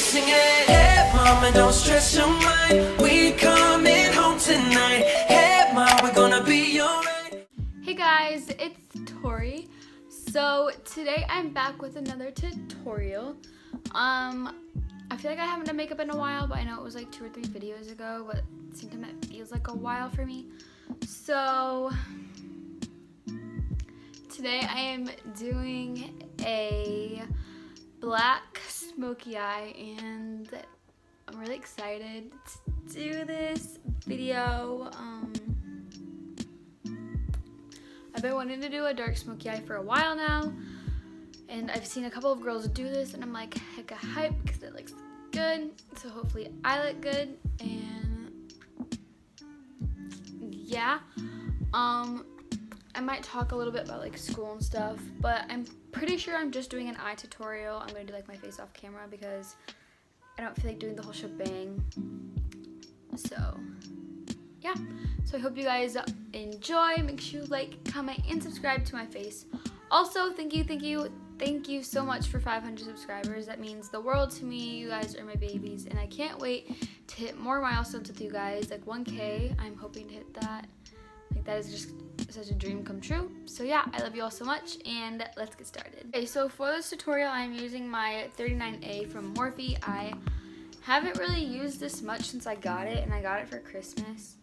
sing it. Hey mama, don't stress your mind. We coming home tonight. Hey mama, we're gonna be alright. Hey guys, it's Tori. So today I'm back with another tutorial. I feel like I haven't done makeup in a while, but I know it was like 2 or 3 videos ago, but at the same time it feels like a while for me. So today I am doing a black smoky eye, and I'm really excited to do this video. I've been wanting to do a dark smoky eye for a while now, and I've seen a couple of girls do this, and I'm like hecka hype because it looks good. So hopefully I look good, and yeah. I might talk a little bit about like school and stuff, but I'm pretty sure I'm just doing an eye tutorial. I'm gonna do like my face off camera because I don't feel like doing the whole shebang. So yeah, so I hope you guys enjoy. Make sure you like, comment, and subscribe to my face. Also, thank you so much for 500 subscribers. That means the world to me. You guys are my babies, and I can't wait to hit more milestones with you guys, like 1K. I'm hoping to hit that. Like, that is just such a dream come true. So yeah, I love you all so much, and let's get started. Okay, so for this tutorial, I'm using my 39A from Morphe. I haven't really used this much since I got it, and I got it for Christmas.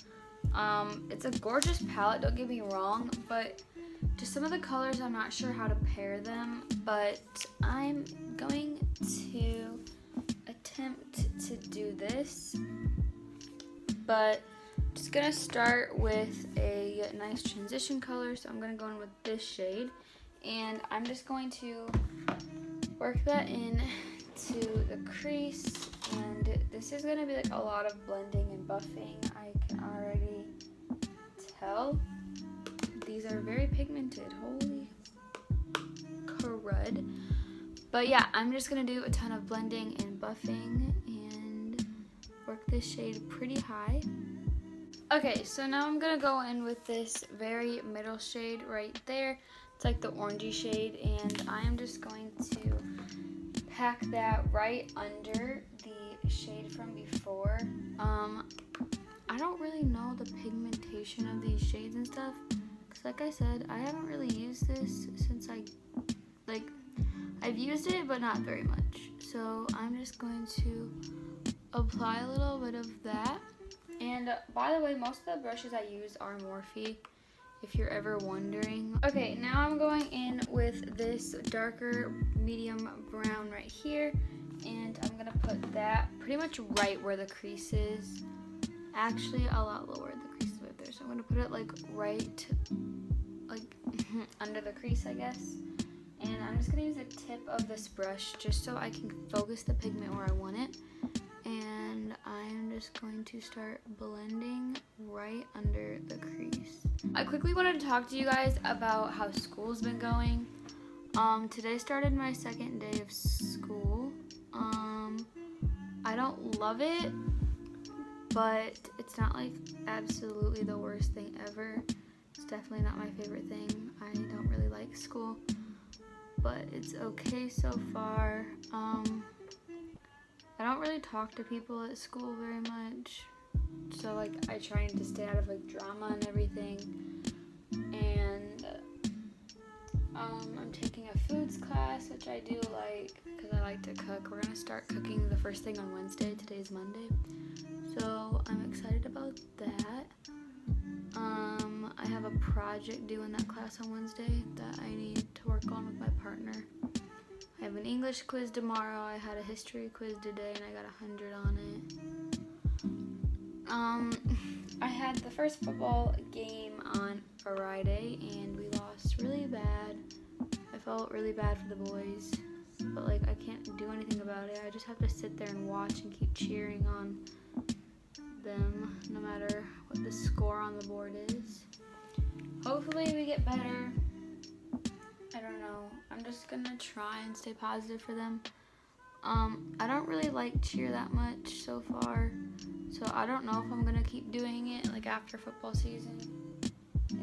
It's a gorgeous palette, don't get me wrong, but just some of the colors, I'm not sure how to pair them, but I'm going to attempt to do this. But just gonna start with a nice transition color, so I'm gonna go in with this shade, and I'm just going to work that in to the crease. And this is gonna be like a lot of blending and buffing. I can already tell. These are very pigmented, holy crud. But yeah, I'm just gonna do a ton of blending and buffing and work this shade pretty high. Okay, so now I'm gonna go in with this very middle shade right there. It's like the orangey shade, and I am just going to pack that right under the shade from before. I don't really know the pigmentation of these shades and stuff, because like I said, I haven't really used this since I've used it, but not very much. So I'm just going to apply a little bit of that. And by the way, most of the brushes I use are Morphe, if you're ever wondering. Okay, now I'm going in with this darker medium brown right here, and I'm gonna put that pretty much right where the crease is. Actually, a lot lower, the crease is right there. So I'm gonna put it like right, like under the crease, I guess. And I'm just gonna use the tip of this brush just so I can focus the pigment where I want it. And I'm just going to start blending right under the crease. I quickly wanted to talk to you guys about how school's been going. Today started my second day of school. I don't love it, but it's not like absolutely the worst thing ever. It's definitely not my favorite thing. I don't really like school, but it's okay so far. I don't really talk to people at school very much, so like I try to stay out of like drama and everything. And I'm taking a foods class, which I do like because I like to cook. We're gonna start cooking the first thing on Wednesday. Today's Monday, so I'm excited about that. I have a project due in that class on Wednesday that I need to work on with my partner. I have an English quiz tomorrow. I had a history quiz today, and I got 100 on it. I had the first football game on Friday, and we lost really bad. I felt really bad for the boys, but like I can't do anything about it. I just have to sit there and watch and keep cheering on them, no matter what the score on the board is. Hopefully we get better. I don't know. I'm just gonna try and stay positive for them. I don't really like cheer that much so far, so I don't know if I'm gonna keep doing it like after football season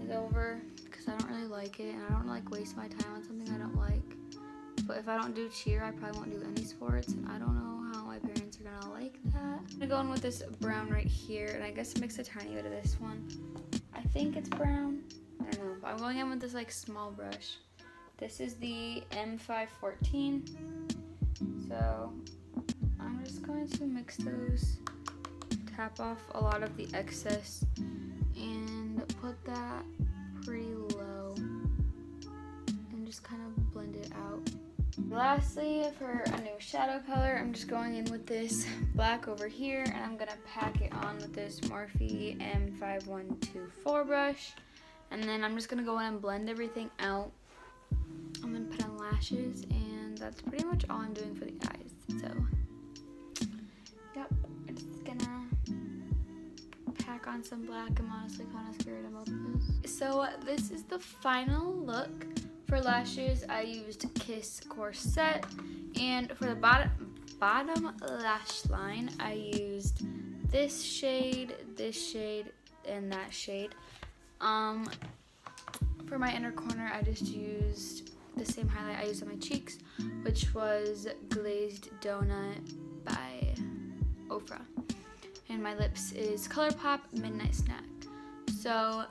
is over, because I don't really like it, and I don't like waste my time on something I don't like. But if I don't do cheer, I probably won't do any sports, and I don't know how my parents I'm gonna go in with this brown right here, and I guess mix a tiny bit of this one. I think it's brown. I don't know, but I'm going in with this like small brush. This is the M514. So I'm just going to mix those, tap off a lot of the excess, and put that pretty low, and just kind of blend it out. Lastly, for a new shadow color, I'm just going in with this black over here, and I'm gonna pack it on with this Morphe M5124 brush, and then I'm just gonna go in and blend everything out. I'm gonna put on lashes, and that's pretty much all I'm doing for the eyes. So, yep, I'm just gonna pack on some black. I'm honestly kind of scared about this. So this is the final look. For lashes, I used Kiss Corset, and for the bottom lash line, I used this shade, and that shade. For my inner corner, I just used the same highlight I used on my cheeks, which was Glazed Donut by Ofra. And my lips is ColourPop Midnight Snack. So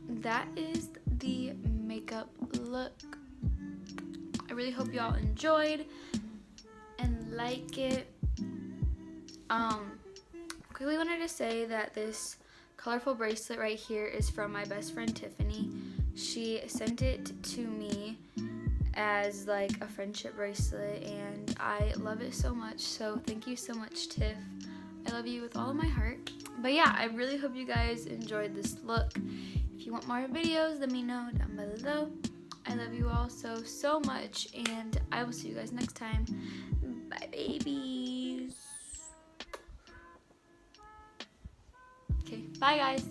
that is the makeup look. I really hope y'all enjoyed and like it. Quickly wanted to say that this colorful bracelet right here is from my best friend Tiffany. She sent it to me as like a friendship bracelet, and I love it so much. So thank you so much, Tiff. I love you with all of my heart. But yeah, I really hope you guys enjoyed this look. If you want more videos, let me know down below. I love you all so much, and I will see you guys next time. Bye, babies. Okay, bye, guys.